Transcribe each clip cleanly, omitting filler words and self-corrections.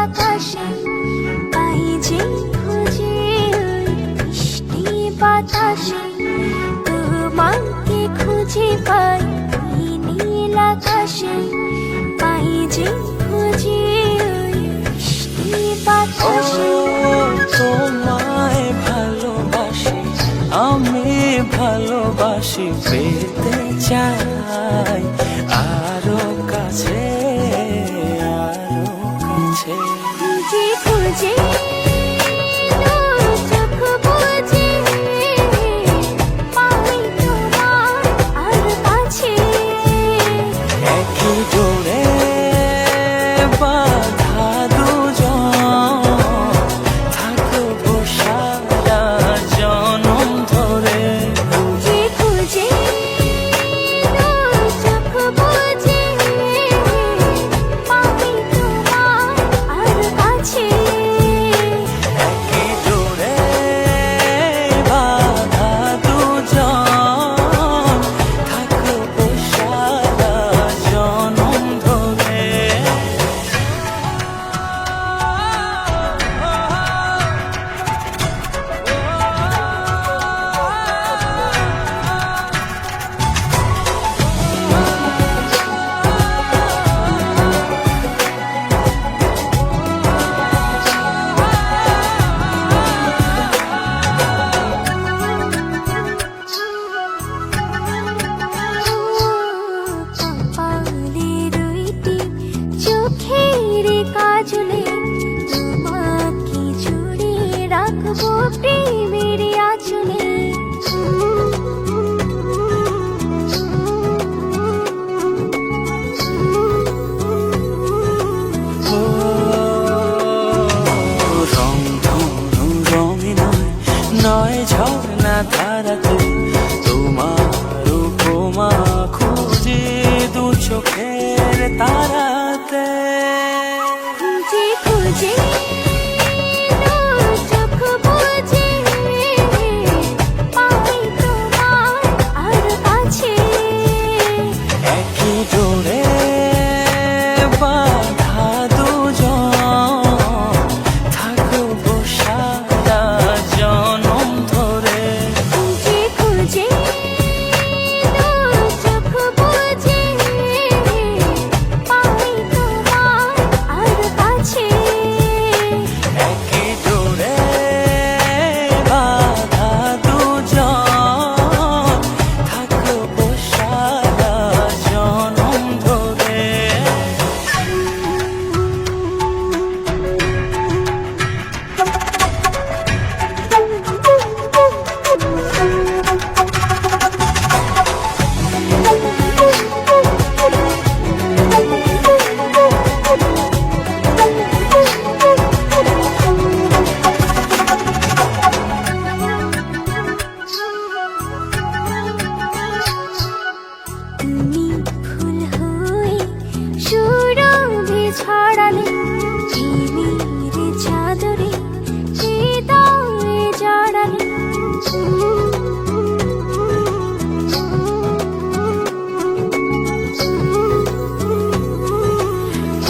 আকাশে পাই যে খুঁজে ওই মিষ্টি বাতাসে তোমাকে খুঁজে পাই ওই নীল আকাশে পাই যে খুঁজে ওই মিষ্টি বাতাসে তোমায় ভালোবাসি আমি ভালোবাসি পেতে চাই আরো কাছে আরো কাছে খুঁজে খুঁজে চোখ বুজে পাই তোমার আর কাছে একই ডোরে বাঁধা দুজন থাকবো সারা জনম ধরে খুঁজে খুঁজে চোখ বুজে পাই তোমার আর কাছে একই ডোরে বাঁধা দুজন থাকবো সারা জনম ধরে কপালে দুইটি চোখের কাজলে তোমাকে জুড়ে রাখবো প্রেমের আঁচলে রং ধনু রঙে নয় নয় ঝর্ণা ধারাতে তোমার উপমা খুঁজে দু চোখের তারাতে খুঁজে খুঁজে চোখ বুজে পাই তোমার আর কাছে একই ডোরে বাঁধা দুজন থাকবো সারা জনম ধরে খুঁজে খুঁজে চোখ বুজে পাই তোমার আর কাছে একই ডোরে বাঁধা দুজন থাকবো সারা জনম ধরে তুমি ফুল হয়ে সুরভি ছড়ালে প্রেমের চাদরে হৃদয়ে জড়ালে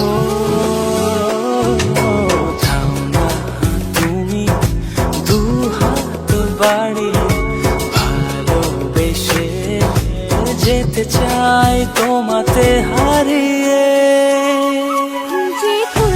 ও থাও না তুমি দু হাত বাড়িয়ে ভালোবেসে যেতে চাই তোমাতে হারিয়ে খুঁজে খুঁজে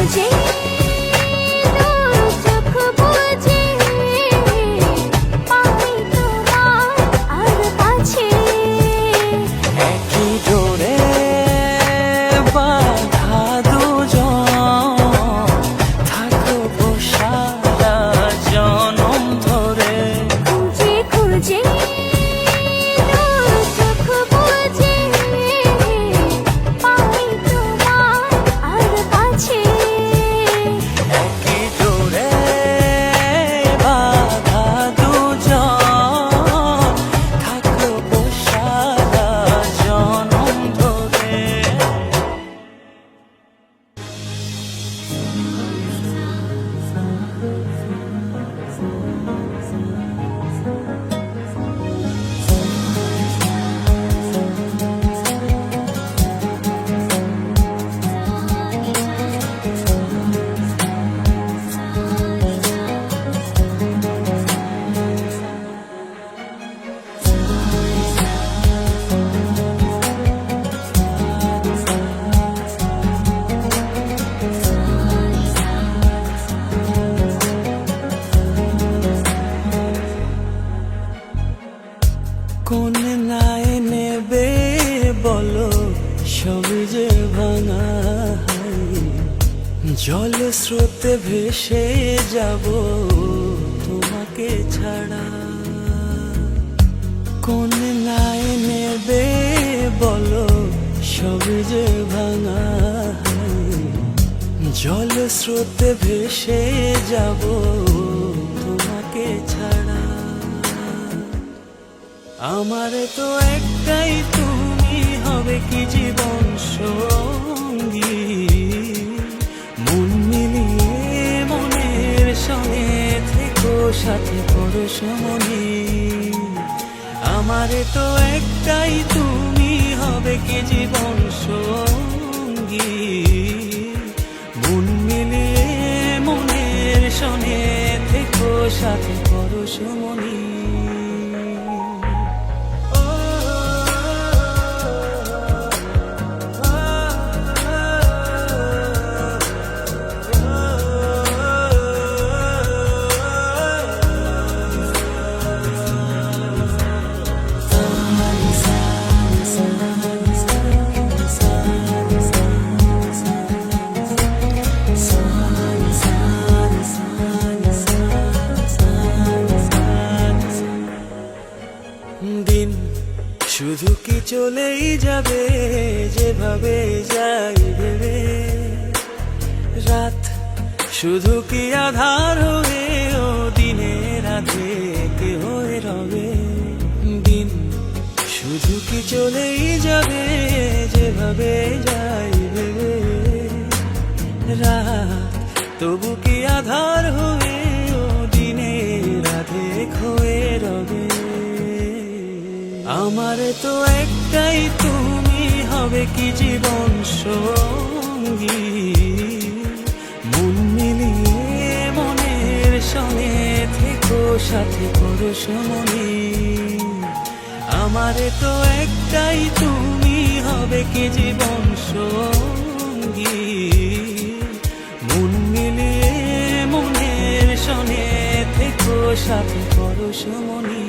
জল স্রোতে ভেসে যাব তোমাকে ছাড়া। কোন নাই নেবে বলো সবে যে ভাঙা। জল স্রোতে ভেসে যাব তোমাকে ছাড়া। আমার তো একটাই তুমি হবে কি জীবন সঙ্গী। মন মিলিয়ে মনের সঙ্গে থেকো সাথে পরশমণি। আমার তো একটাই তুমি হবে কি জীবন সঙ্গী। মন মিলিয়ে মনের সঙ্গে থেকো সাথে পরশমণি। দিন শুধু কি চলেই যাবে যেভাবে যাই ভেবে। রাত শুধু কি আধার হয়ে ও দিনের রাতে কে হয়ে রবে। দিন শুধু কি চলেই যাবে যেভাবে যাই ভেবে। রাত তবু কি আধার হয়ে ও দিনের রাতে হয়ে রবে। আমার তো একটাই তুমি হবে কি জীবন সঙ্গী। মন মিলিয়ে মনের সঙ্গে থেকো সাথে পরশমণি। আমার তো একটাই তুমি হবে কি জীবন সঙ্গী। মন মিলিয়ে মনের সঙ্গে থেকো সাথে পরশমণি।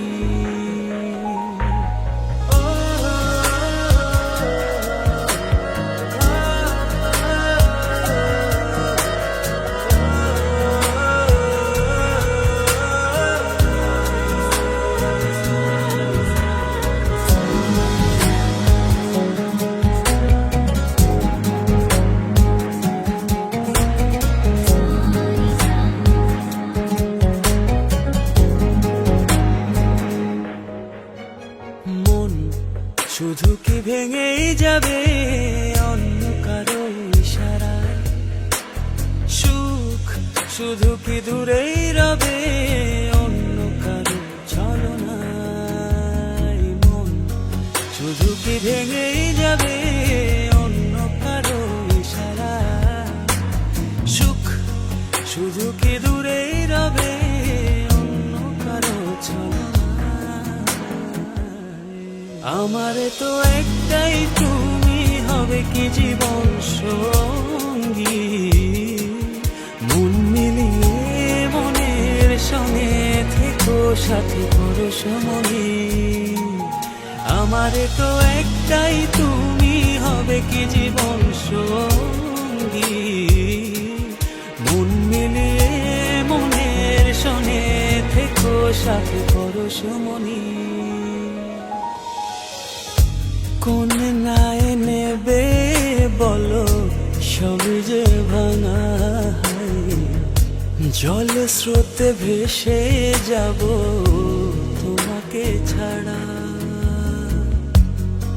শুধু কি ভেঙেই যাবে অন্য কারো ইশারায়। সুখ শুধু কি দূরেই রবে অন্য কারো ছলনায়। মন শুধু কি ভেঙেই যাবে অন্য কারো ইশারায়। সুখ শুধু কি দূরেই রবে অন্য কারো ছলনায়। আমার তো একটাই তুমি হবে কি জীবন সঙ্গী। মন মিলিয়ে মনের সঙ্গে থেকো সাথে পরশমণি। আমার তো একটাই তুমি হবে কি জীবন সঙ্গী। মন মিলিয়ে মনের সঙ্গে থেকো সাথে পরশমণি। কোন নাই নেবে বলো সবে যে ভাঙা। জল স্রোতে ভেসে যাব তোমাকে ছাড়া।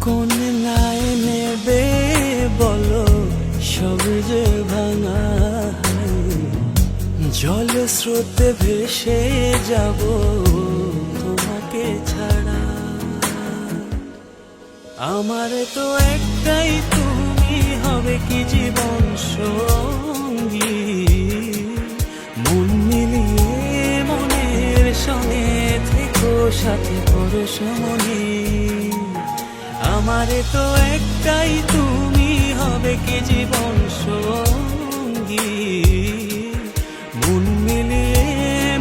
কোন নাই নেবে বলো সবে যে ভাঙা। জল স্রোতে ভেসে যাব তোমাকে ছাড়া। আমার তো একটাই তুমি হবে কি জীবন সঙ্গী। মন মিলিয়ে মনের সঙ্গে থেকো সাথে পরশমণি। আমার তো একটাই তুমি হবে কি জীবন সঙ্গী। মন মিলিয়ে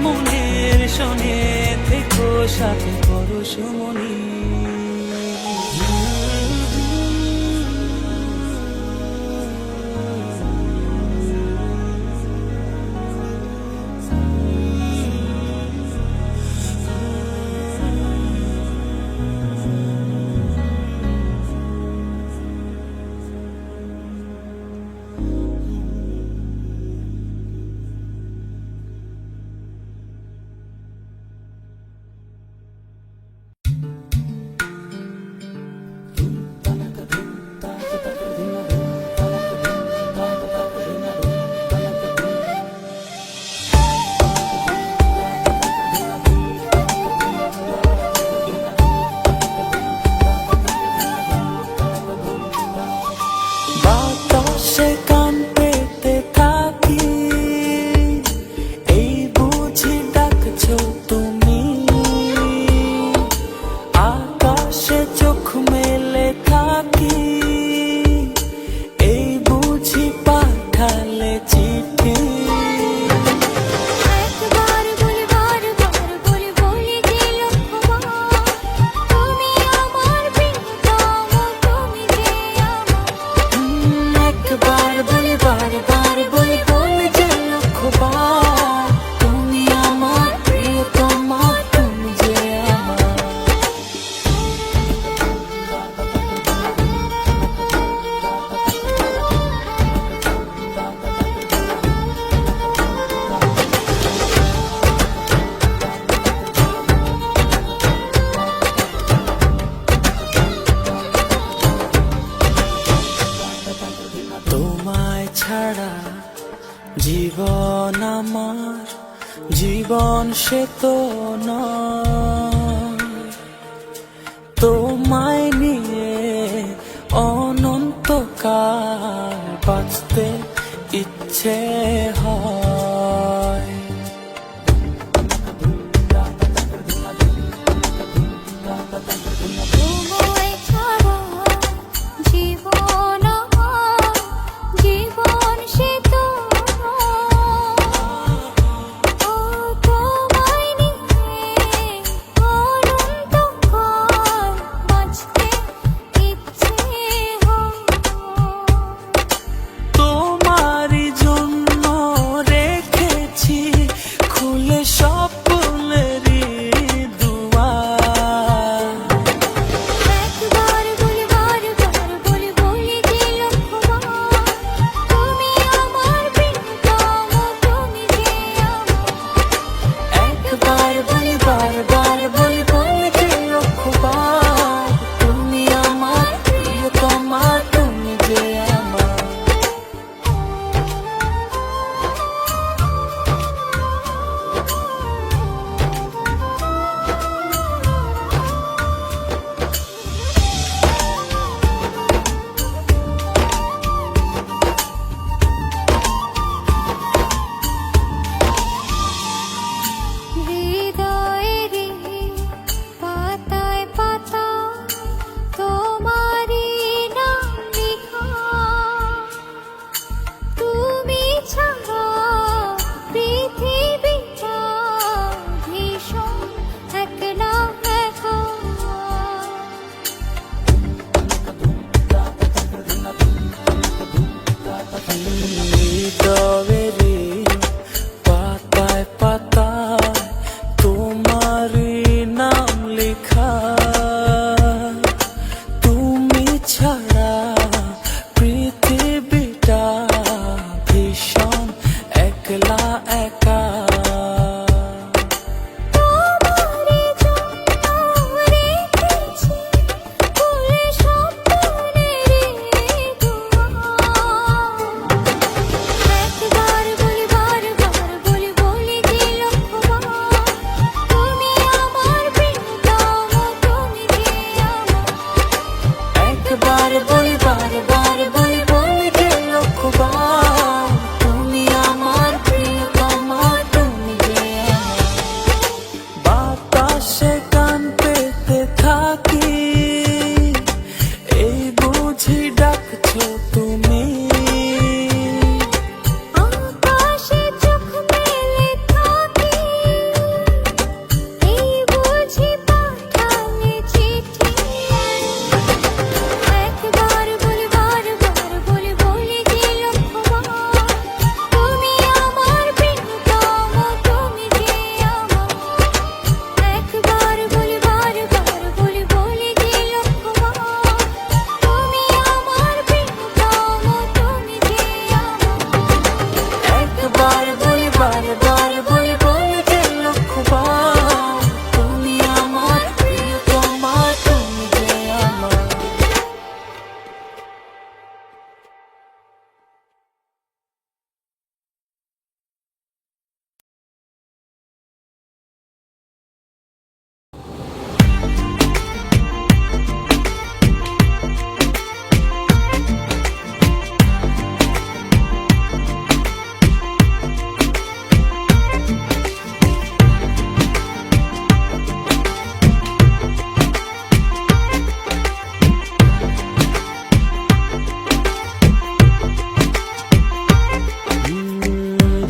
মনের সঙ্গে থেকো সাথে পরশমণি। জীবন আমার জীবন সে তো নয়, তোমায় নিয়ে অনন্তকাল বাঁচতে ইচ্ছে হয়। তোমায় ছাড়া জীবন আমার জীবন সে তো ও তোমায় নিয়ে অনন্তকাল বাঁচতে ইচ্ছে হয়। তোমারই জন্য রেখেছি খুলে স্বপ্নেরই দুয়ার। একবার বলি বারবার বলি বলি যে লক্ষ্যবার তুমি আমার প্রিয়তম তুমি যে আমার। একবার বলি বারবার বলি বলি যে লক্ষ্যবার তুমি আমার প্রিয়তমা তুমি যে আমার। হৃদয়েরই পাতায় পাতায় তোমারই নাম লেখা, তুমি ছাড়া পৃথিবীটা ভীষণ একলা একা। হৃদয়েরই পাতায় পাতায় তোমারই নাম লেখা, তুমি ছাড়া পৃথিবীটা ভীষণ একলা একা। তোমারই জন্য রেখেছি খুলে স্বপ্নেরই দুয়ার। একবার বলি বারবার বলি বলি যে লক্ষ্যবার তুমি আমার প্রিয়তম তুমি যে আমার। একবার বলি বারবার বলি বলি যে লক্ষ্যবার তুমি আমার প্রিয়তমা তুমি যে আমার। বাতাসে গান পেতে থাকি এই বুঝি ডাকছো তুমি। আকাশে চোখ মেলে থাকি এই বুঝি পাঠালে চিঠি। একবার বলি বারবার বলি বলি যে লক্ষ্যবার তুমি আমার প্রিয়তম তুমি যে আমার। একবার বলি বারবার বলি বলি যে লক্ষ্যবার তুমি আমার প্রিয়তম তুমি যে আমার। একবার বলি বারবার বলি বলি যে লক্ষ্যবার তুমি আমার প্রিয়তমা তুমি যে আমার।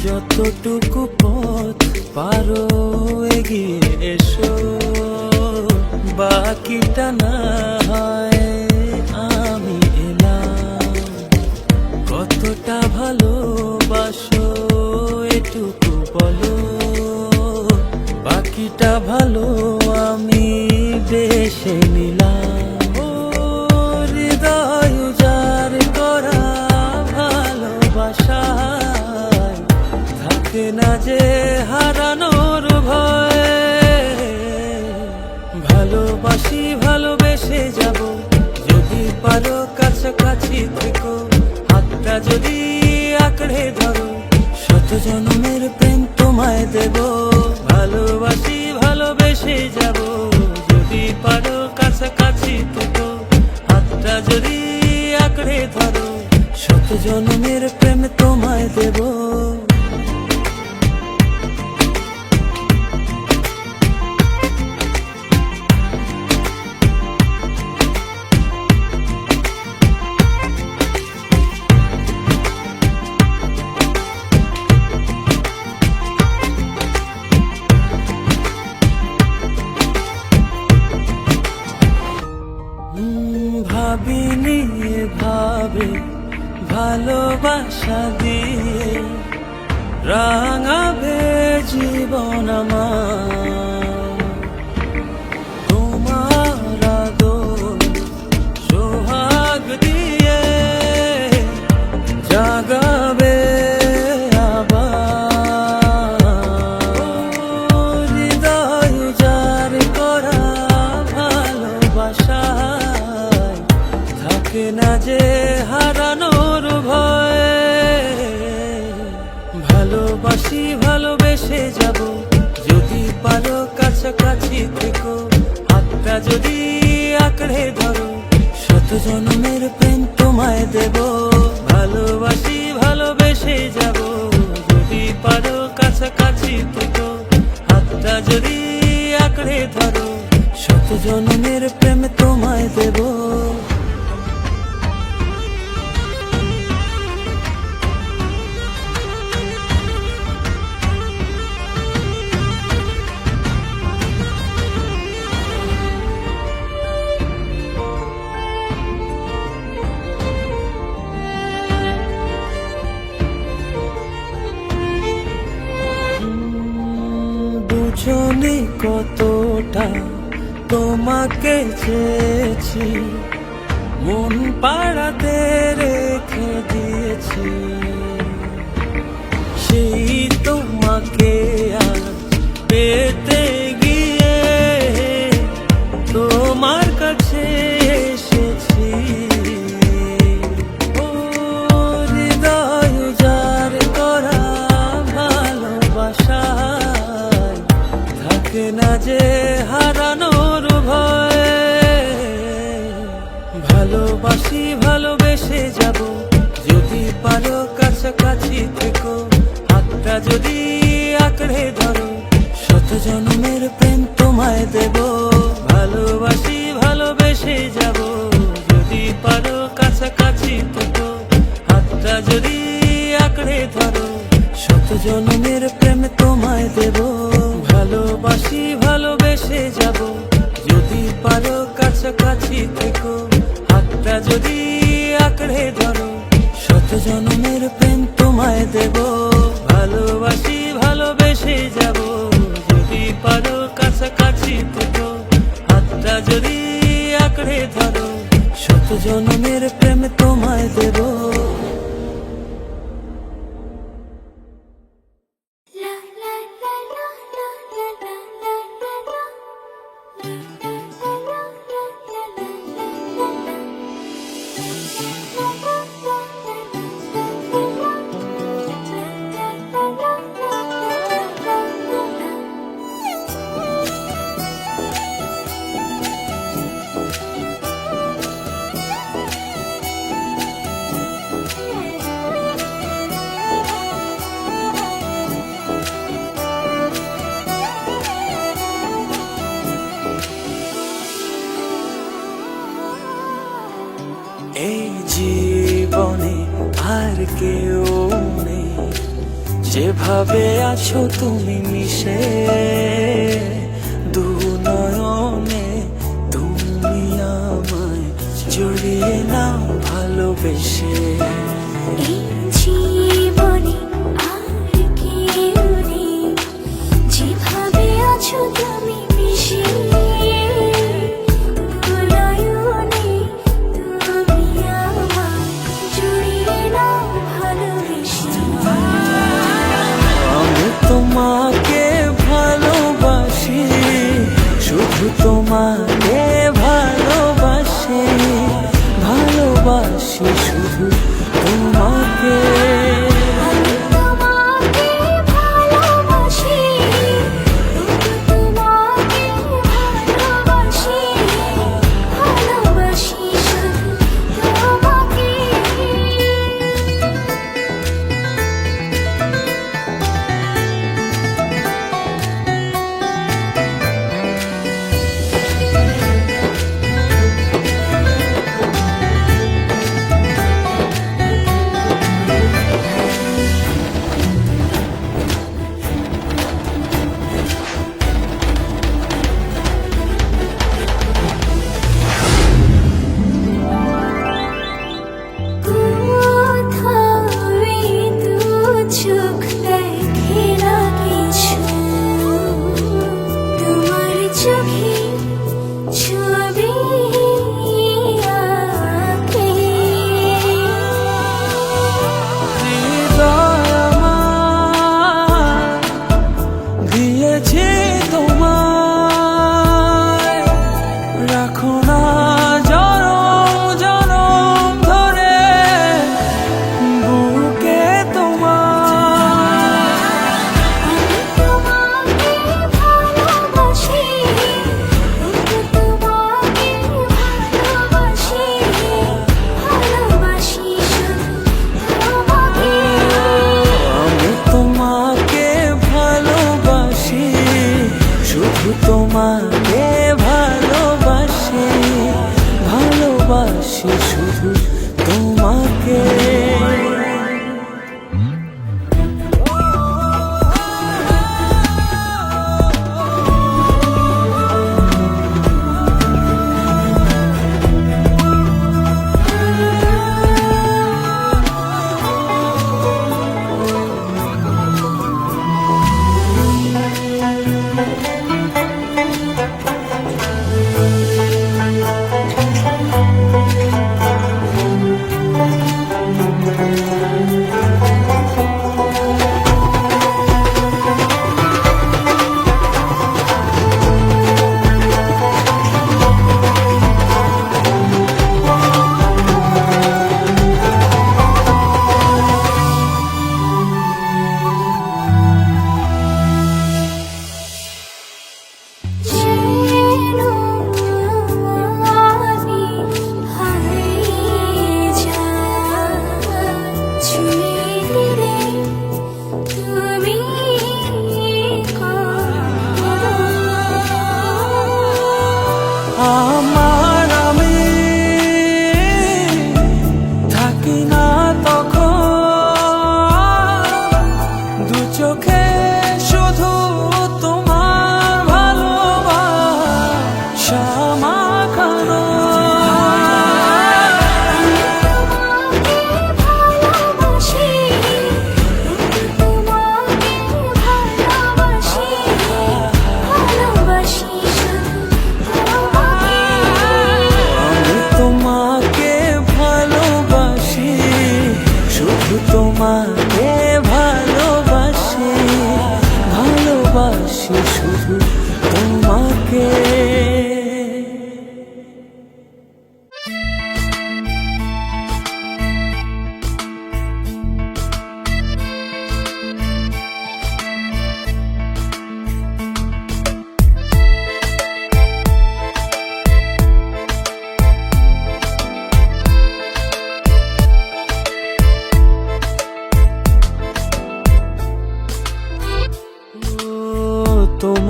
যতটুকু পথ পারো এগিয়ে এসো, বাকিটা না হয় আমি এলাম। কতটা ভালোবাসো এটুকু বলো, বাকিটা ভালো আমি বেশে নিলাম। ও হৃদয় উজাড় করা ভালোবাসায় থাকে না যে হারানোর ভয়। ভালোবাসি ভালোবেসে যাব, যদি পারো কাছাকাছি থেকো, হাতটা যদি আঁকড়ে ধরো, জনমের প্রেম তোমায় দেব, ভালোবাসি ভালোবেসে যাব, যদি পারো কাছাকাছি থেকো, হাতটা যদি আঁকড়ে ধরো, শত জনমের প্রেম তোমায় দেব। ভাবিনি ভাবে ভালোবাসা দিয়ে রাঙাবে জীবন আমার, তোমার আদর সোহাগ দিয়ে জাগাবে আবার, হৃদয় উজাড় করা ভালোবাসা থাকে না যে হারানোর ভয়, ভালোবাসি ভালোবেসে যাব, যদি পারো কাছাকাছি থেকো, হাতটা যদি আঁকড়ে ধরো, শত জনমের প্রেম তোমায় দেব, ভালোবাসি ভালোবেসে যাব, যদি পারো কাছাকাছি থেকো, হাতটা যদি আঁকড়ে ধরো, শত জনমের প্রেম তোমায় দেব। দুজনে কতটা তোমাকে চেয়েছি, মন পাড়াতে রেখে দিয়েছি, সেই তোমাকে আজ পেতে গিয়ে তোমার কাছে এসেছি, ও হৃদয় উজাড় করা ভালোবাসা থাকে না যে হারানোর ভয়, ভালোবাসি ভালোবেসে যাব, যদি পারো কাছাকাছি থেকো, হাতটা যদি আঁকড়ে ধরো, শত জনমের প্রেম তোমায় দেব, ভালোবাসি ভালোবেসে যাব, যদি পারো কাছাকাছি থেকো, হাতটা যদি আঁকড়ে ধরো, শত জনমের প্রেম তোমায় দেব, ভালোবাসি ভালোবেসে যাব, যদি পারো কাছাকাছি থেকো, হাতটা যদি আঁকড়ে ধরো, শত জনমের প্রেম তোমায় দেব, ভালোবাসি ভালোবেসে যাব, যদি পারো কাছাকাছি থেকো, হাতটা যদি আঁকড়ে ধরো, শত জনমের প্রেম তোমায় দেব। এই জীবনে আর কেউ নেই, যেভাবে আছো তুমি মিশে, দু নয়নে তুমি আমায় জড়িয়ে নাও ভালোবেসে। এই জীবনে আর কেউ নেই, যেভাবে আছো তুমি মিশে, নয়নে তুমি আমায় জড়িয়ে নাও ভালোবেসে। আমি তোমাকে ভালোবাসি, শুধু তোমাকে ভালোবাসি, ভালোবাসি শুধু তোমাকে। আমি তোমাকে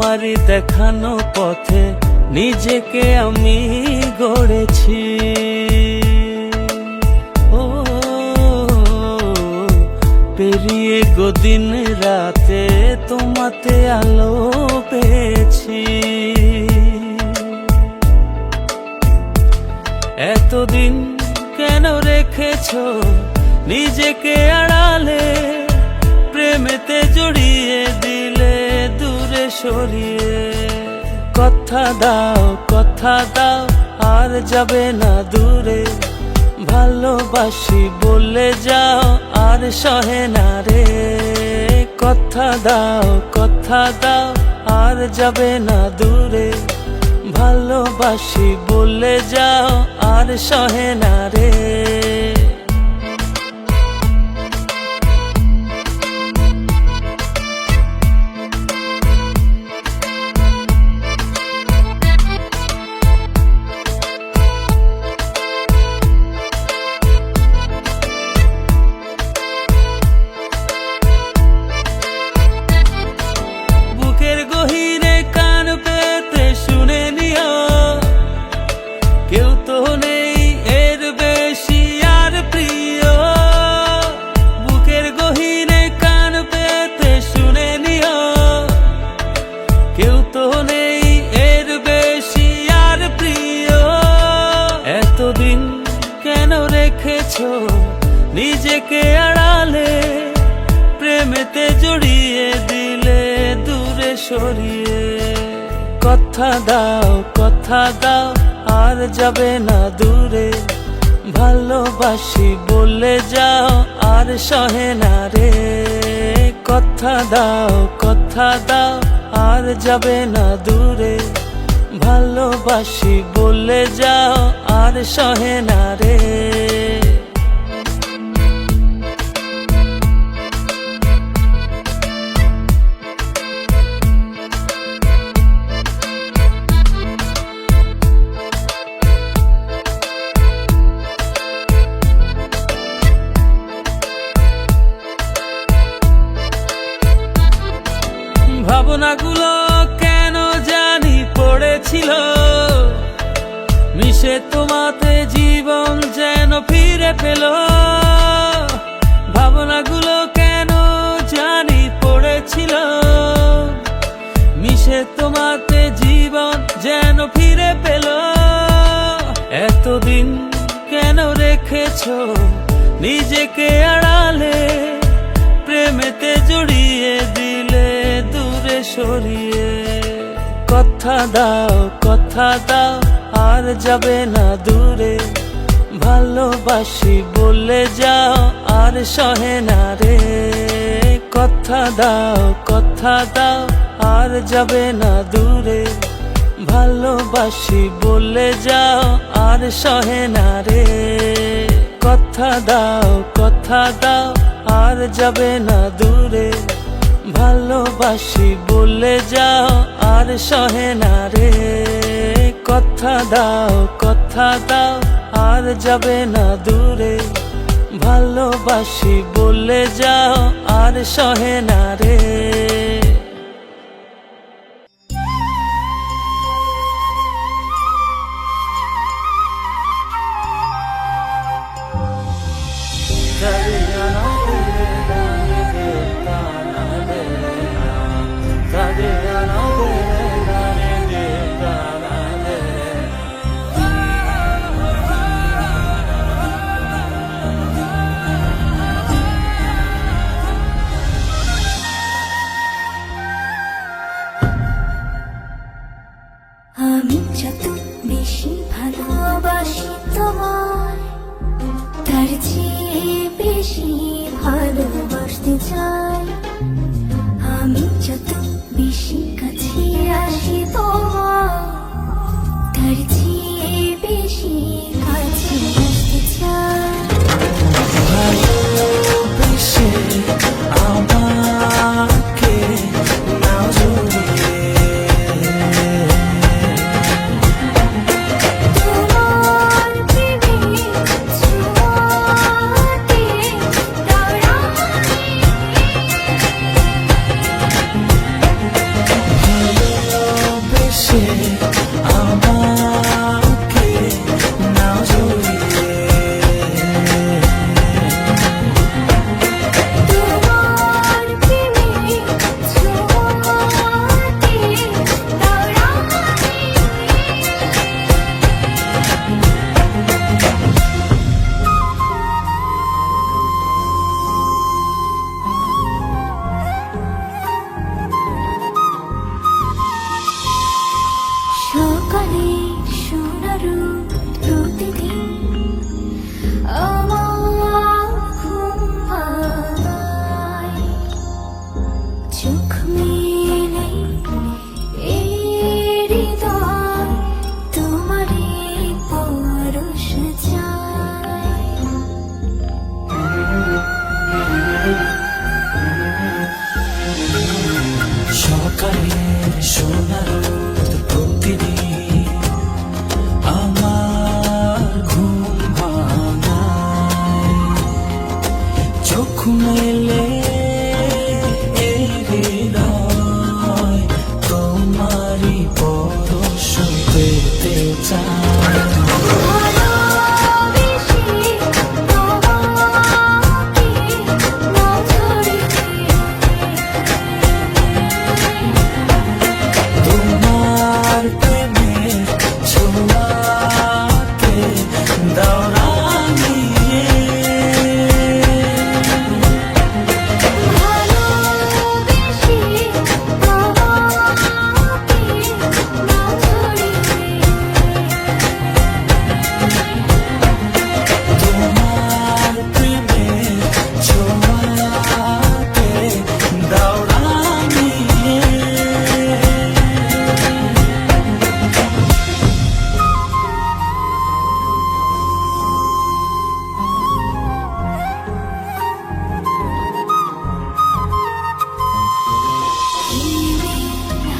তোমারই দেখানো পথে নিজেকে আমি গড়েছি। ও পেরিয়ে গো দিন রাতে তোমাতে আলো পেয়েছি। এতদিন কেন রেখেছো নিজেকে আড়ালে, প্রেমেতে জড়িয়ে দিলে দূরে সরিয়ে। কথা দাও আর যাবে না দূরে, ভালোবাসি বলে যাও আর সহে না রে। কথা দাও আর যাবে না দূরে, ভালোবাসি বলে যাও আর সহে না রে। বুকের গহীনে কান পেতে শুনে নিও, কেউ তো নেই এর বেশি আর প্রিয়। বুকের গহীনে কান পেতে শুনে নিও, কেউ তো নেই এর বেশি আর প্রিয়। এতদিন কেন রেখেছো নিজেকে আড়ালে, প্রেমেতে জড়িয়ে দিলে দূরে সরিয়ে। কথা দাও আর যাবে না দূরে, ভালোবাসি বলে যাও আর সহে না রে। কথা দাও আর যাবে না দূরে, ভালোবাসি বলে যাও আর সহে না রে। ভাবনাগুলো কেন জানি পড়েছিল, মিশে তোমাতে জীবন যেন ফিরে পেল। ভাবনাগুলো কেন জানি পড়েছিল, মিশে তোমাতে জীবন যেন ফিরে পেল। এতদিন কেন রেখেছো নিজেকে আড়ালে, প্রেমেতে জড়িয়ে দিলে দূরে সরিয়ে। কথা দাও আর যাবে না দূরে, ভালোবাসি বলে যাও আর সহে না রে। কথা দাও আর যাবে না দূরে, ভালোবাসি বলে যাও আর সহে না রে। কথা দাও আর যাবে না দূরে, ভালোবাসি বলে যাও আর সহে না রে। কথা দাও আর যাবে না দূরে, ভালোবাসি বলে যাও আর সহে না রে। চোখ মেলে এই হৃদয় তোমারই পরশ চায়। সকালের সোনার রোদ প্রতিদিন আমার ঘুম ভাঙায়, চোখ মেলে এই হৃদয় তোমারই পরশ পেতে চায়। ভালোবেসে তোমাকে নজরে তোমার প্রেমের ছোঁয়াকে দাও রাঙিয়ে, ভালোবেসে তোমাকে নজরে তোমার প্রেমের ছোঁয়াকে দাও রাঙিয়ে।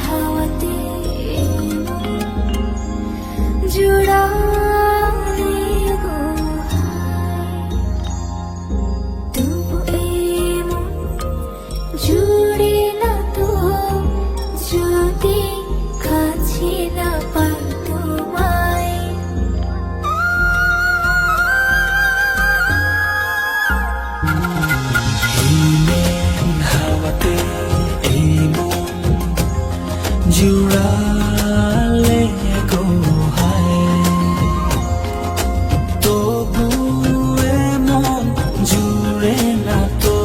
হাওয়াতে জুড়ালে গুহায়, তবু এমন জুড়ে না তো যদি কাছে না পাই তোমায়। হিমেল হাওয়াতে এই মন জুড়ালে গো হায়, তবু এমন জুড়ে না তো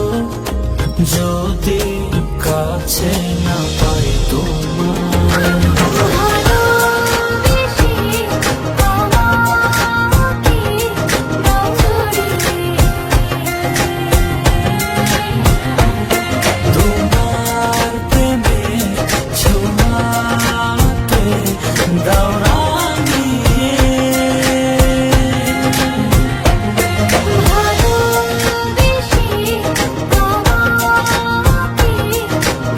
যদি কাছে না পাই তোমায়। ভালোবেসে তোমাকে নজরে তোমার প্রেমের ছোঁয়াকে দাও রাঙিয়ে, ভালোবেসে তোমাকে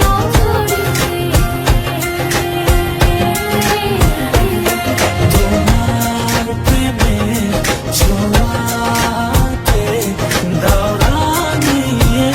নজরে তোমার প্রেমের ছোঁয়াকে দাও রাঙিয়ে।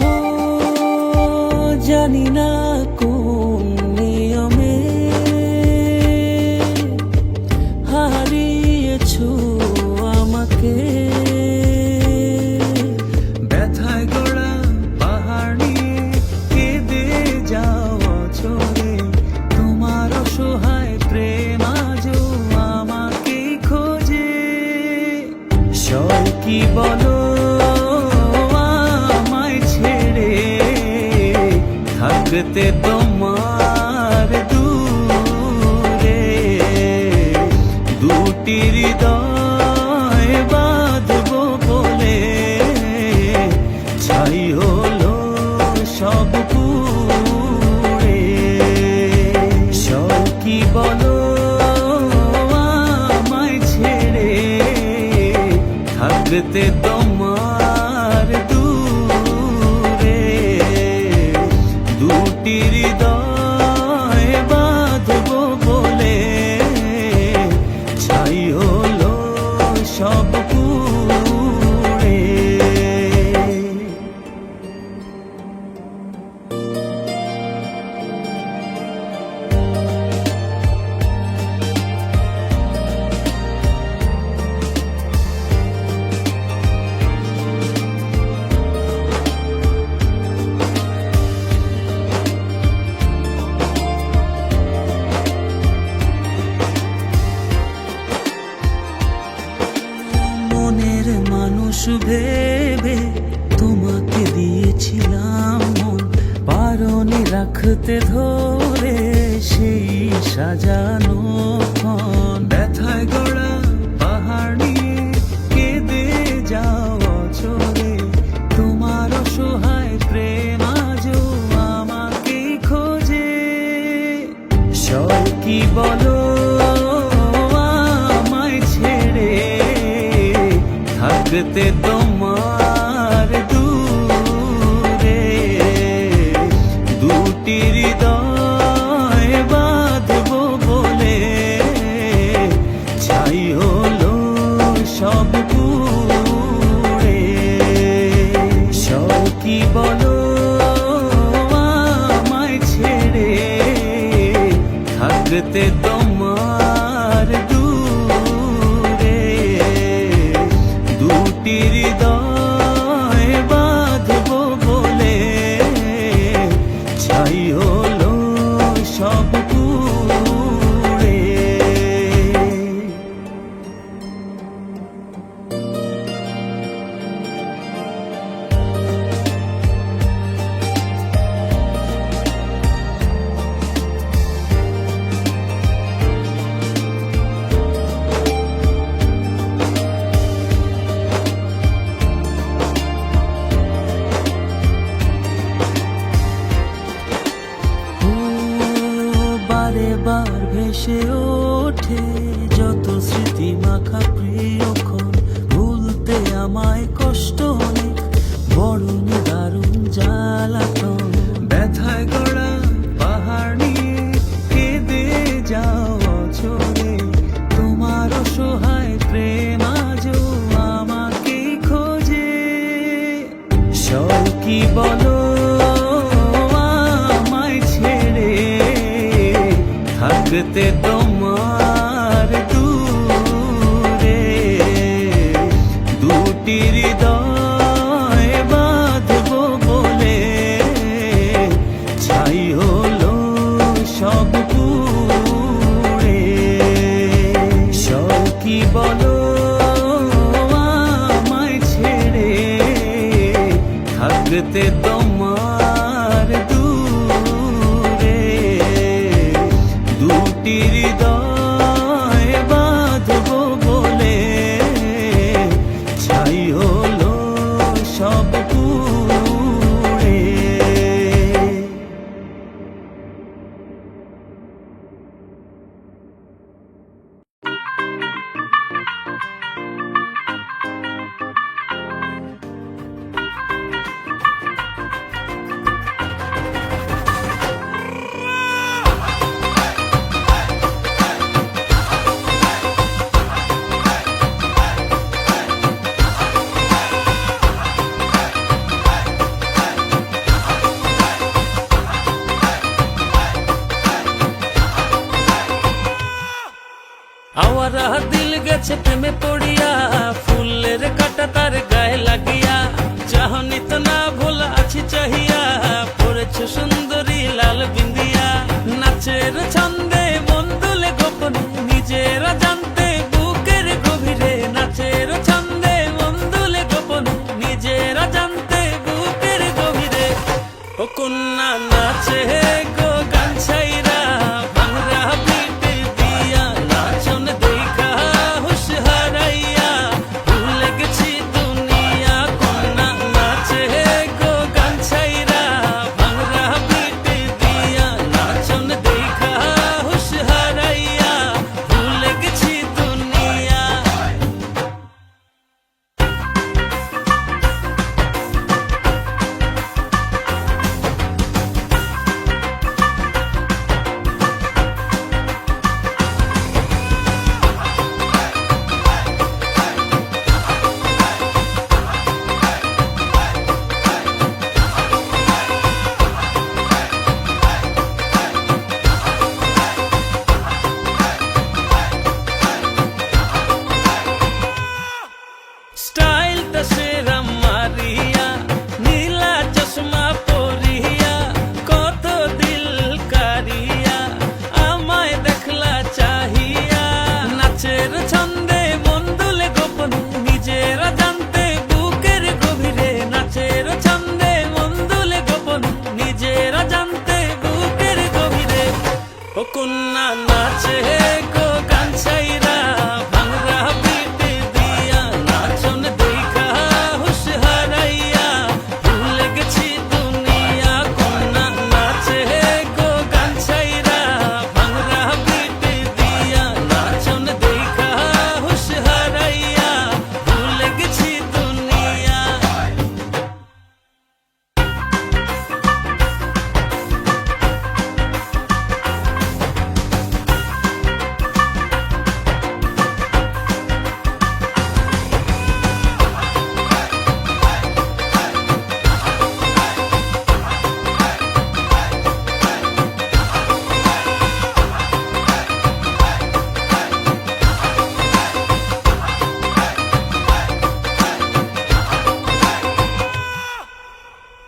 ও জানি না কোন নিয়মে হারিয়েছো আমাকে, ব্যথায় গড়া পাহাড় নিয়ে কেঁদে যাও অঝরে, তোমার অসহায় প্রেম আজও আমাকে খোঁজে। সব কি বলো আমায় ছেড়ে থাকতে তোমার দূরে, দুটি হৃদয় বাঁধবো বলে ছাই হলো সব পুড়ে। সব কি বলো আমায় ছেড়ে থাকতে তোমার দূরে, দুটি হৃদয় বাঁধবো বলে ছাই হলো সব পুড়ে। ভেবে তোমাকে দিয়েছিলাম মন, পারনি রাখতে ধরে সেই সাজানো ক্ষণ। ব্যথায় গড়া পাহাড় নিয়ে কেঁদে যাও অচরে, তোমার অসহায় প্রেম আজও আমাকে খোঁজে। সব কি বলো আমায় ছেড়ে থাকতে তোমার দূরে, দুটি হৃদয় বাঁধবো বলে ছাই হলো সব পুড়ে। সব কি বলো আমায় ছেড়ে থাকতে তোমার দূরে, দুটি হৃদয় বাঁধবো বলে ছাই হলো সব পুড়ে। বারে বার ভেসে ওঠে যত স্মৃতি মাখা প্রিয়ক্ষণ, ভুলতে আমায় কষ্ট অনেক, বড় দারুণ জ্বালাতন। ব্যথায় গড়া পাহাড় নিয়ে কেঁদে যাও অচরে, তোমার অসহায় প্রেম আজও আমাকে খোঁজে। সব কি বলো আমায় ছেড়ে থাকতে তোমার দূরে, দুটি হৃদয় বাঁধবো বলে ছাই হলো সব পুড়ে। সব কি বলো আমায় ছেড়ে থাকতে তোমার দূরে, দুটি হৃদয় বাঁধবো বলে ছাই হলো সব পুড়ে। আওয়ারা দিল গেছে প্রেমে পড়িয়া, ফুলের কাটা তার গায়ে লাগিয়া, চাহনি তো না ভোলা আছি চাহিয়া, পড়েছে সুন্দরী লাল বিন্দিয়া। নাচের ছন্দে মন দুলে গোপনে নিজেরা জানতে বুকের গভীরে, নাচের ছন্দে মন দুলে গোপনে নিজেরা জানতে বুকের গভীরে। ও কন্যা নাচে গো গান ছাইরা, ভাঙরা পিটে দিয়া নাচন দেখা হুশ হারাইয়া, ভুলে গেছি দুনিয়া। কন্যা নাচে গো গান ছাইরা, ভাঙরা পিটে দিয়া নাচন দেখা ও কন্যা নাচে গো গান ছাইরা ভাঙরা পিটে দিয়া নাচন দেখা হুশ হারাইয়া ভুলে গেছি দুনিয়া কন্যা নাচে গো গান ছাইরা ভাঙরা পিটে দিয়া নাচন দেখা হুশ হারাইয়া ভুলে গেছি দুনিয়া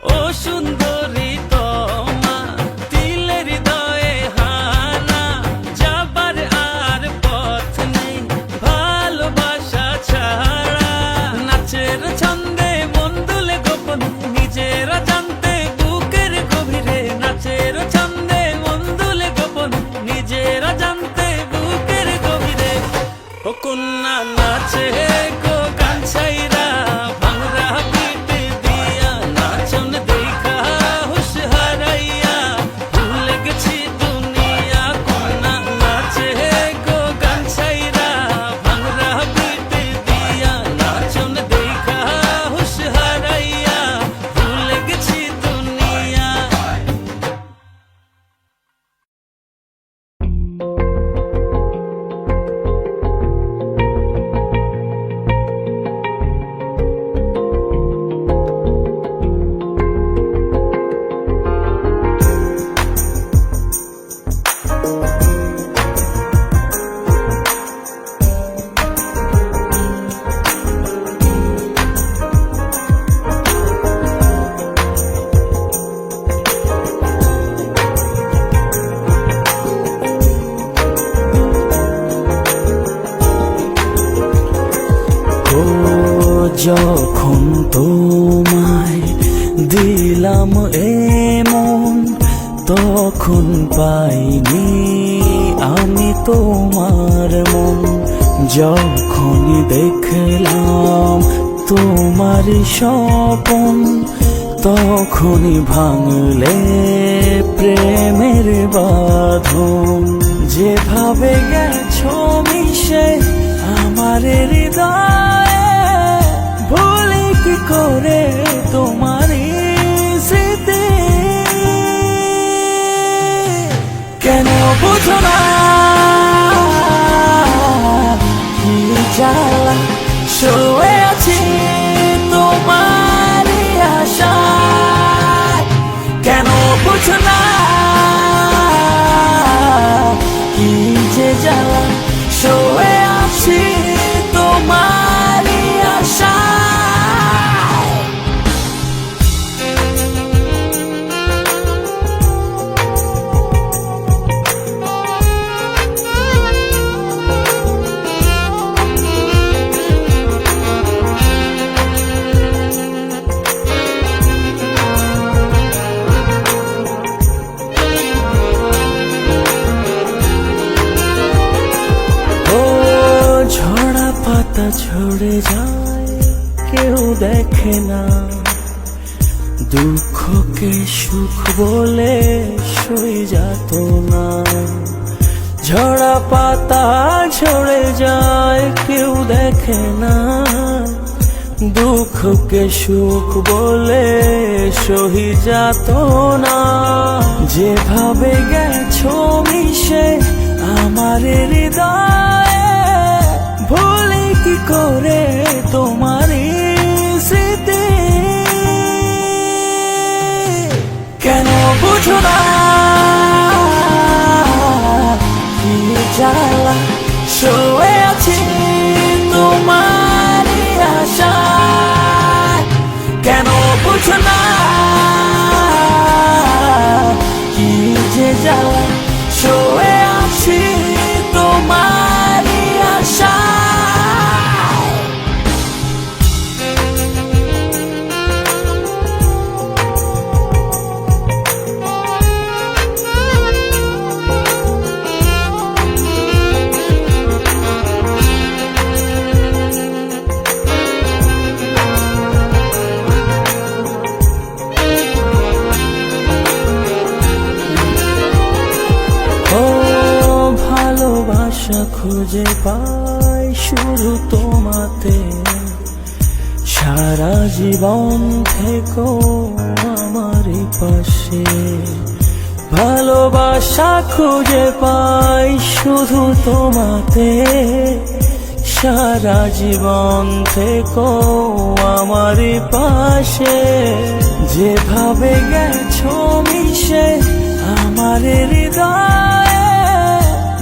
ও সুন্দরী তোমা দিলের হৃদয়ে হানা যাবার আর পথ নেই ভালোবাসা ছাড়া নাচের ছন্দে মন দুলে গোপন নিজেরা জানতে বুকের গভীরে নাচের ছন্দে মন দুলে গোপন নিজেরা জানতে বুকের গভীরে ও কন্যা নাচে গো গান ছাইরা ভাঙরা পিটে দিয়া নাচন দেখা হুশ হারাইয়া ভুলে গেছি দুনিয়া কন্যা নাচে গো গান ছাইরা ভাঙরা পিটে দিয়া নাচন দেখা হুশ হারাইয়া ভুলে গেছি দুনিয়া ও যখন তোমায় দিলাম এমন তখন পাইনি আমি তোমার মন যখনই দেখলাম তোমার স্বপন তখনই ভাঙলে প্রেমের বাঁধন যেভাবে গেছো মিশে আমার হৃদয়ে ভুলি কি করে তোমার স্মৃতি কেন বুঝো না কি জ্বালা শুয়ে আছি তোমার আশায় কেন বুঝো না কি যে জ্বালা শুয়ে আছি তোমার আশায় পাতা ঝরে যায় কেউ দেখে না দুঃখকে সুখ বলে সই যেত না ঝরা পাতা ঝরে যায় কেউ দেখে না দুঃখকে সুখ বলে সহি যেত না যেভাবে গেছো মিশে আমার হৃদয়ে ভুলি কি করে তোমার স্মৃতি কেন বুঝো না কি জ্বালা শুয়ে আছি তোমার আশায় কেন বুঝো না কি যে জ্বালা শুয়ে আছি তোমার আশায় ভালোবাসা খুঁজে পাই শুধু তোমাতে, সারা জীবন থেকো আমারই পাশে। ভালোবাসা খুঁজে পাই শুধু তোমাতে, সারা জীবন থেকো আমারই পাশে। যেভাবে গেছো মিশে আমার হৃদয়ে,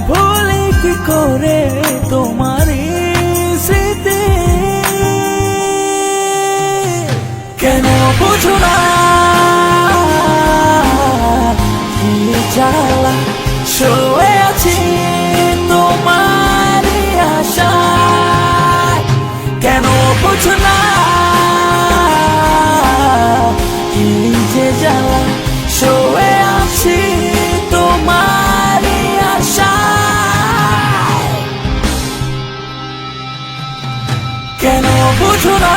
ভুলি কি করে তোমারই স্মৃতি। কেন বুঝো না কি জ্বালা, শুয়ে আছি তোমারই আশায়। কেন বুঝো না কি যে জ্বালা, শুয়ে আছি তোমারই আশায়। কেন বুঝো না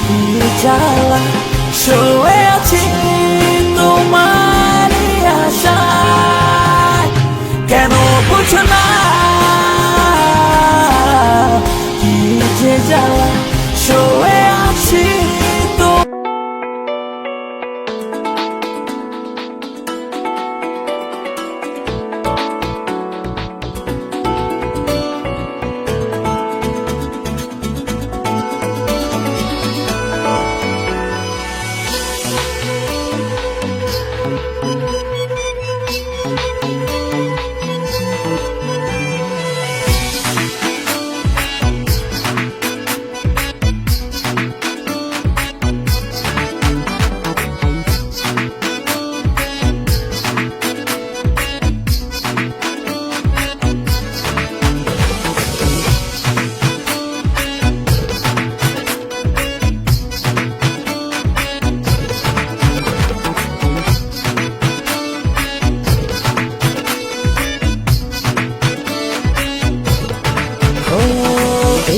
কি জ্বালা, শুয়ে আছি তোমারই আশায়। কেন বুঝো না কি যে জ্বালা, শুয়ে আছি তো।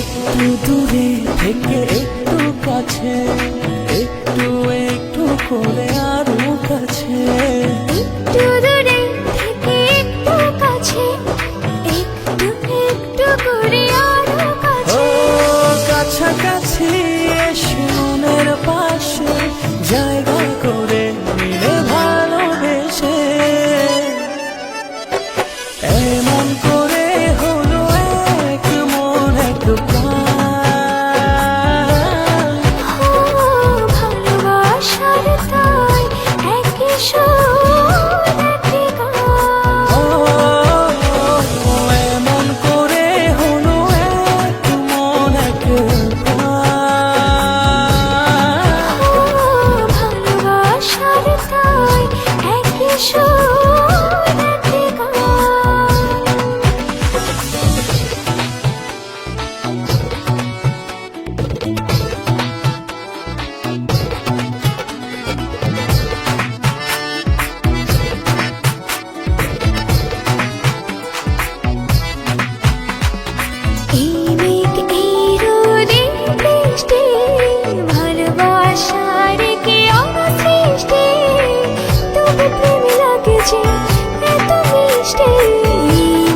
একটু দূরে থেকে একটু কাছে, একটু একটু করে আরো কাছে। একটু দূরে থেকে একটু কাছে, একটু একটু করে আরো কাছে। ও কাছাকাছি এসে মনের পাশে জায়গা করে নিলে ভালোবেসে। এমন করে হলো এক মন এক প্রাণ। ও ভালোবাসার তাই একই সুর একই গান। ও এমন করে হলো এক মন এক প্রাণ। ও ভালোবাসার তাই একই সুর একই গান। এই মেঘ এই রোদে বৃষ্টি, ভালোবাসার কি অসৃষ্টি। তবু প্রেম লাগে যে এত মিষ্টি,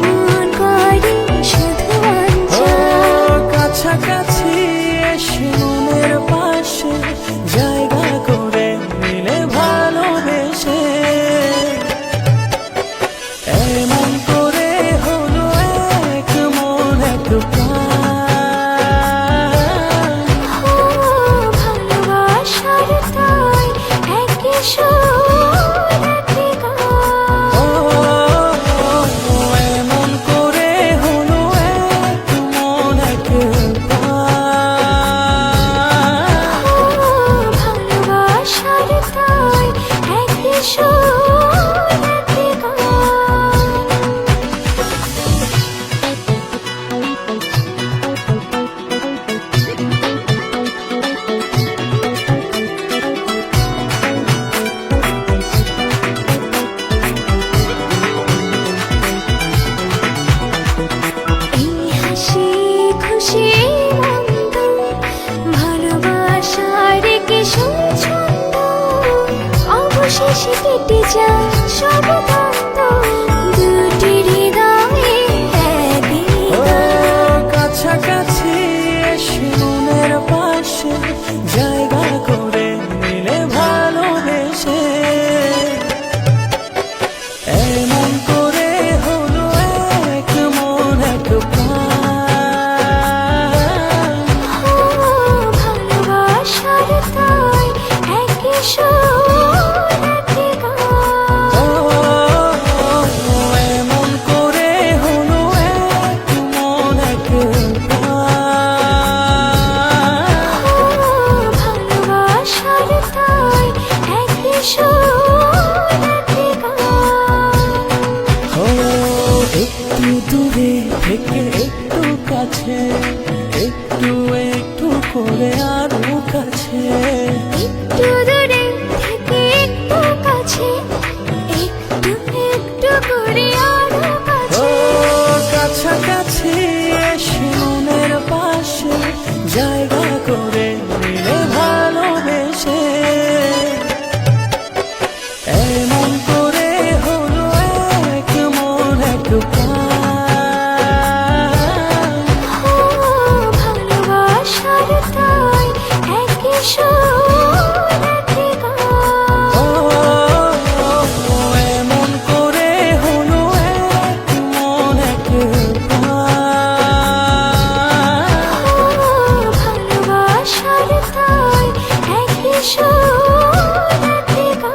মন করে শুধু ও অঞ্চল। কাছাকাছি এসে মনের পাশে জায়গা করে নিলে ভালোবেসে। এমন করে হলো এক মন এক প্রাণ। ও ভালোবাসার তাই একই সুর একই গান। ও এমন করে হলো এক মন এক প্রাণ। ও ভালোবাসার তাই একই সুর একই গান। এই হাসি খুশি মন্দ, ভালোবাসার কি ছন্দ। অবশেষে কেটে যায় সব দ্বন্দ্ব, কাছে, একটু একটু করে আরো ও কাছে। কাছাকাছি এসে মনের পাশে জায়গা করে নিলে ভালোবেসে, এমন করে হলো এক মন এক প্রাণ। ও ভালোবাসার তাই একই সুর একই গান। ও এমন করে হলো এক মন এক প্রাণ। ও ভালোবাসার তাই একই সুর একই গান।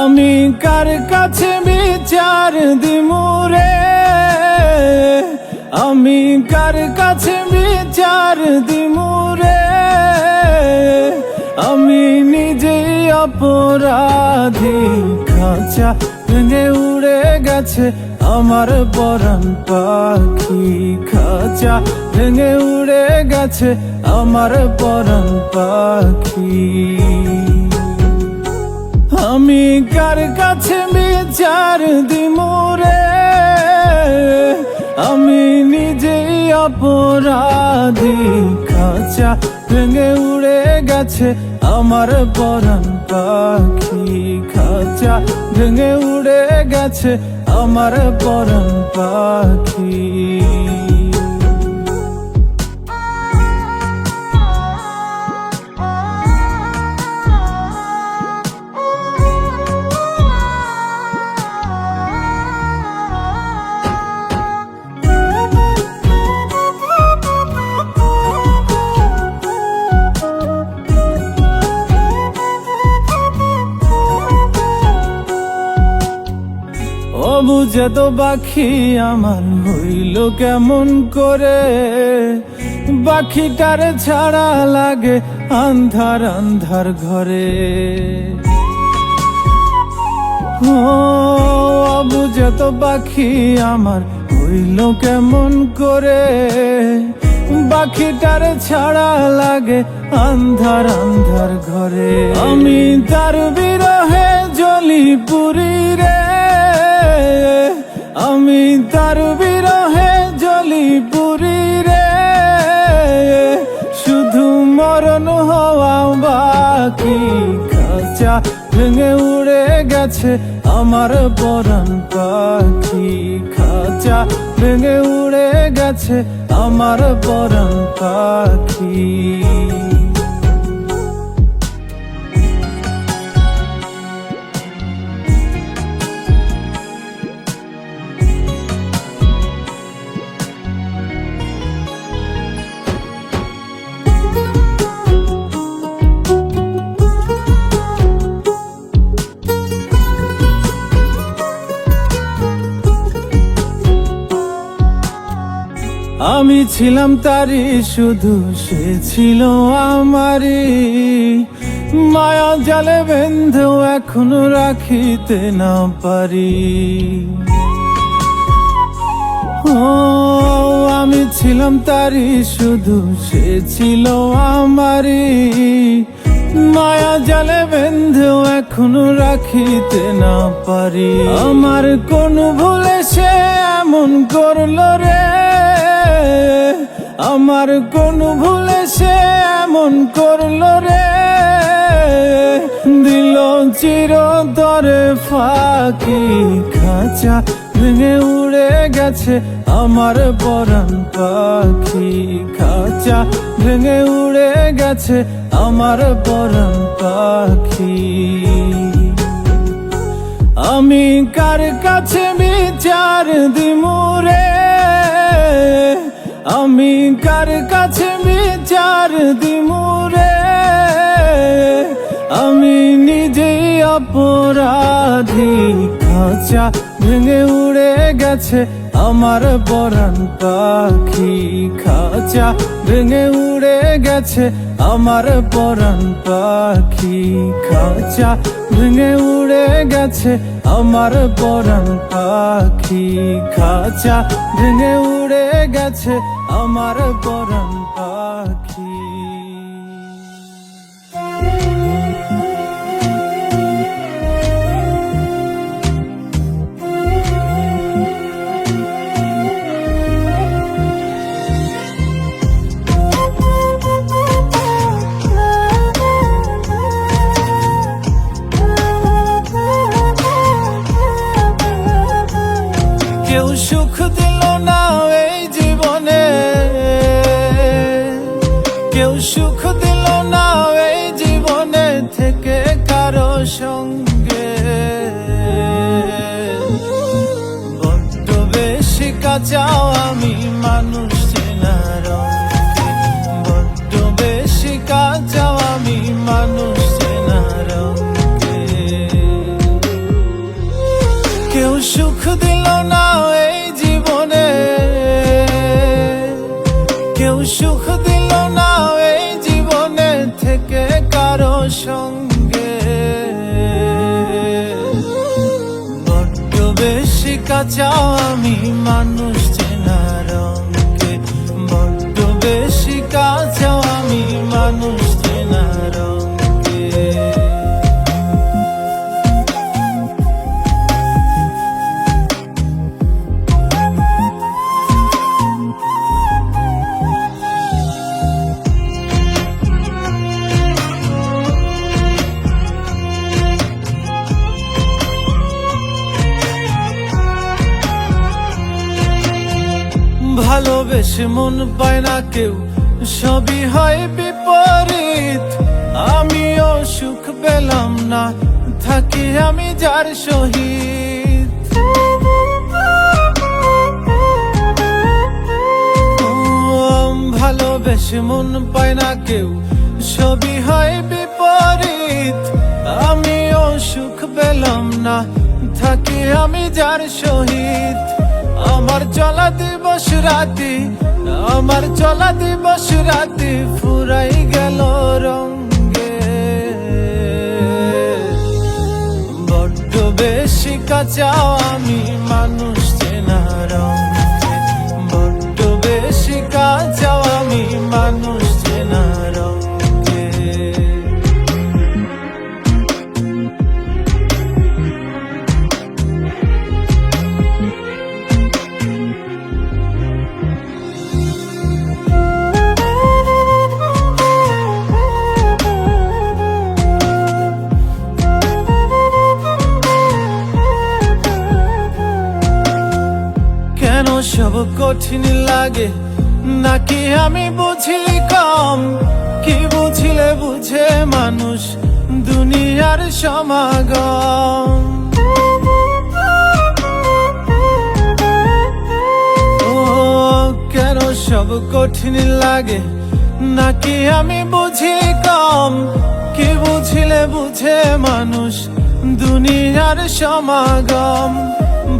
আমি কার কাছে বিচার দিমুরে, আমি কার কাছে বিচার দিমুরে, আমি নিজেই অপরাধী। খাঁচা ভেঙে উড়ে গেছে আমার পরাণ পাখি, খাঁচা ভেঙে উড়ে গেছে আমার পরাণ পাখি। আমি কার কাছে বিচার দিমুরে, আমি নিজেই অপরাধী। খাঁচা ভেঙে উড়ে গেছে আমার পরাণ পাখি, খাঁচা ভেঙে উড়ে গেছে আমার পরাণ পাখি। ও বুঝে তো পাখি আমার হইল কেমন করে, পাখিটার ছাড়া লাগে আন্ধার আন্ধার ঘরে। ও বুঝে তো পাখি আমার হইল কেমন করে, পাখিটার ছাড়া লাগে আন্ধার আন্ধার ঘরে। আমি তার বিরহে জ্বলি পুরি রে, আমি তার বিরহে জ্বলি পুরি রে, শুধু মরণ হওয়া বাকি। খাঁচা ভেঙে উড়ে গেছে আমার পরাণ পাখি, খাঁচা ভেঙে উড়ে গেছে আমার পরাণ পাখি। আমি ছিলাম তারি শুধু সে ছিল আমারই, মায়া জালে বেঁধেও এখনো রাখিতে না পারি। ও আমি ছিলাম তারি শুধু সে ছিল আমারই, মায়া জালে বেঁধেও এখনো রাখিতে না পারি। আমার কোন ভুলে সে এমন করলো রে, আমার কোন ভুলে সে এমন করলো রে, দিল চিরতরে ফাঁকি। খাঁচা ভেঙে উড়ে গেছে আমার পরাণ পাখি, খাঁচা ভেঙে উড়ে গেছে আমার পরাণ পাখি। আমি কার কাছে বিচার দিমুরে, আমি কার কাছে বিচার দিমুরে, আমি নিজেই অপরাধী। খাঁচা ভেঙে উড়ে গেছে আমার পরাণ পাখি খাঁচা ভেঙে উড়ে গেছে আমার পরাণ পাখি খাঁচা ভেঙে উড়ে গেছে আমার পরাণ পাখি খাঁচা ভেঙে উড়ে গেছে আমার পরাণ পাখি। কেউ সুখ দিল না এই জীবনে, কেউ সুখ দিল না এই জীবনে থেকে কারো সঙ্গে। বড্ড বেশি কাঁচাও আমি মানুষ চেনার অঙ্কে, বড্ড বেশি কাঁচাও আমি মানুষ চেনার অঙ্কে। কেউ সুখ দিল না এই জীবনে, কেউ সুখ দিল না এই জীবনে থেকে কারো সঙ্গে। বড্ড বেশি কাঁচাও আমি মানুষ চেনার অঙ্কে, বড্ড বেশি কাঁচাও আমি মানুষ চেনার অঙ্কে। ভালোবেসে মন পায় না কেউ, সবই হয় বিপরীত। আমিও সুখ পেলাম না, থাকি আমি যার সহিত। ভালোবেসে মন পায় না কেউ, সবই হয় বিপরীত। আমিও সুখ পেলাম না, থাকি আমি যার সহিত। আমার চলা দিবস রাতি, আমার চলা দিবস রাতি ফুরাই গেল রঙ্গে। বড্ড বেশি কাঁচাও আমি মানুষ চেনার অঙ্কে, বড্ড বেশি কাঁচাও আমি মানুষ চেনার অঙ্কে। সব কঠিন লাগে নাকি আমি বুঝি কম, কি বুঝিলে বুঝে মানুষ দুনিয়ার সমাগম। ও কেন সব কঠিন লাগে নাকি আমি বুঝি কম, কি বুঝিলে বুঝে মানুষ দুনিয়ার সমাগম।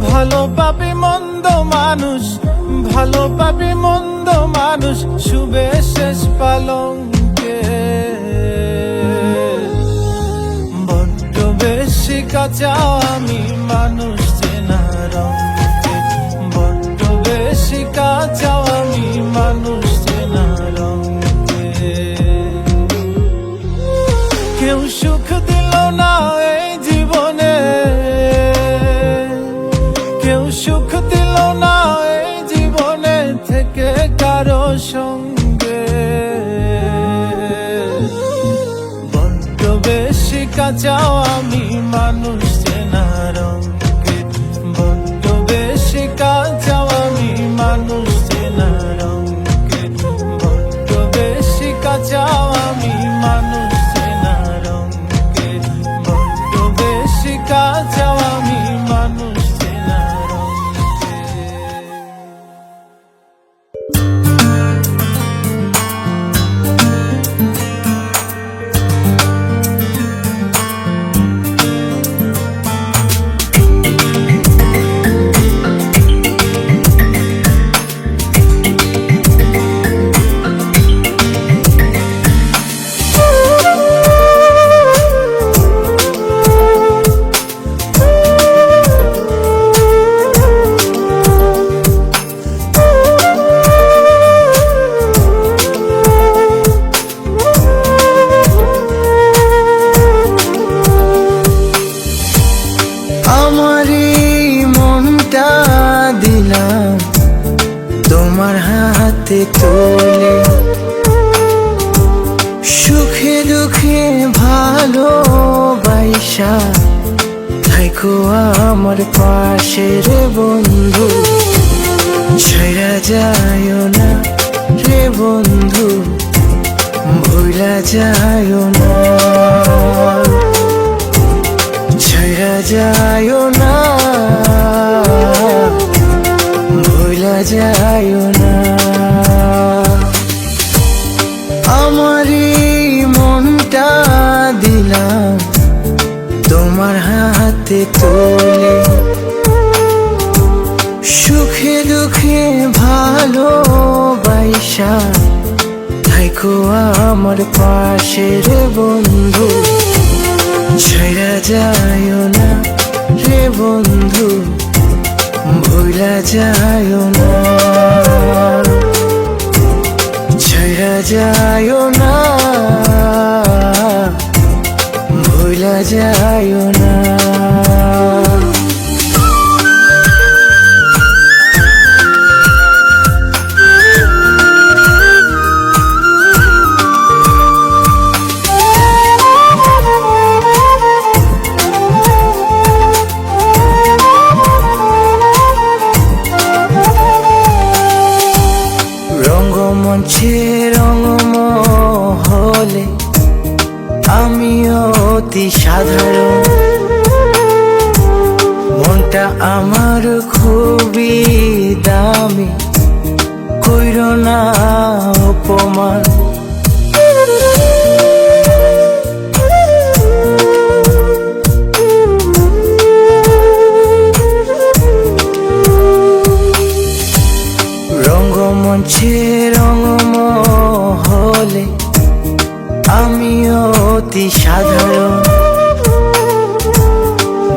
ভালো পাবি মন্দ মানুষ, ভালো পাবি মন্দ মানুষ শুবে শেষ পালঙ্কে। বড্ড বেশি কাঁচাও আমি মানুষ চেনার অঙ্কে, বড্ড বেশি কাঁচাও আমি মানুষ চেনার অঙ্কে। কেউ সুখ দিল না এই জীবনে, কেউ সুখ দিল না এই জীবনে থেকে কারো সঙ্গে। বড্ড বেশি কাঁচাও আমি মানুষ চেনার অঙ্কে, বড্ড বেশি কাঁচাও আমি মানুষ চেনার অঙ্কে, বড্ড বেশি কাঁচাও আমি মানুষ চেনার অঙ্কে, বড্ড বেশি কাঁচাও আমি মানুষ চেনার অঙ্কে। হাতে তোলে, সুখে দুঃখে ভালোবাসা থাইকো আমার পাশে রে বন্ধু, ছেড়া যায় না রে বন্ধু, ভুলা যায় না, ছেড়া যায় না, ভুলা যায় না। আমারই মনটা দিলাম তোমার হাতে তোলে, সুখে দুঃখে ভালোবাসা থাইকো আমার পাশে রে বন্ধু, ছেড়া যায় না রে বন্ধু, ভুলা যায় না, ছেড়া যায় না, ভুলা যায় না। রঙ্গমঞ্চে রঙ্গমহলে আমি অতি সাধারণ, মনটা আমার খুবই দামি, কইরো না অপমান, রঙ্গমঞ্চে রঙ্গমহলে আমি অতি সাধারণ,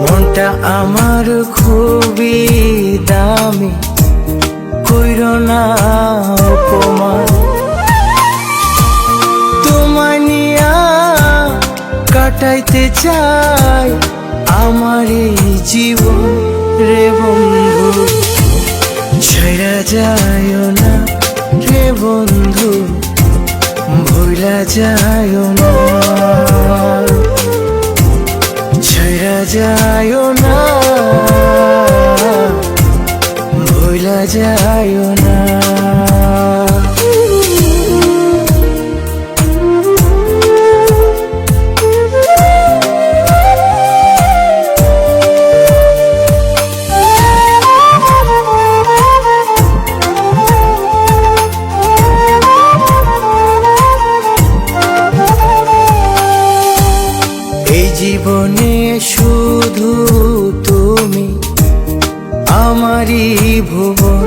মনটা আমার খুবই দামি, কইরো না অপমান, তোমায় নিয়া কাটাইতে চাই আমার এই জীবন রে বন্ধু, ছেড়া যায় না রে বন্ধু, ভুলা যায় না, ছেড়া যায় না, ভুলা যায় না। জীবনে শুধু তুমি আমারই ভুবন,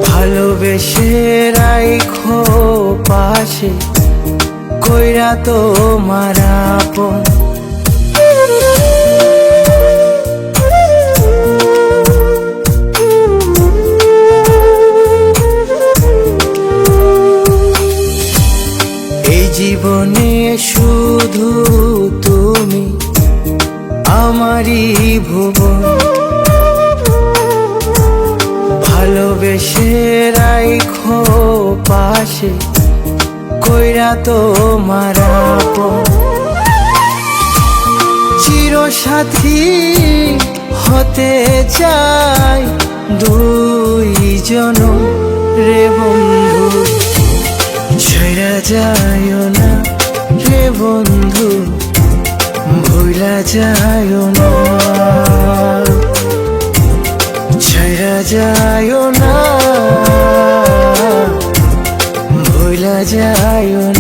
ভালোবেসে রাইখো পাশে কইরা তোমার আপন, জীবনে শুধু তুমি আমারই ভুবন, ভালোবেসে রাইখো পাশে কইরা তোমার আপন, চিরসাথী হতে চাই দুইজন রে বন্ধু, ছেড়া যায় না রে বন্ধু, ভুলা যায় না, ছেড়া যায় না, ভুলা যায় না।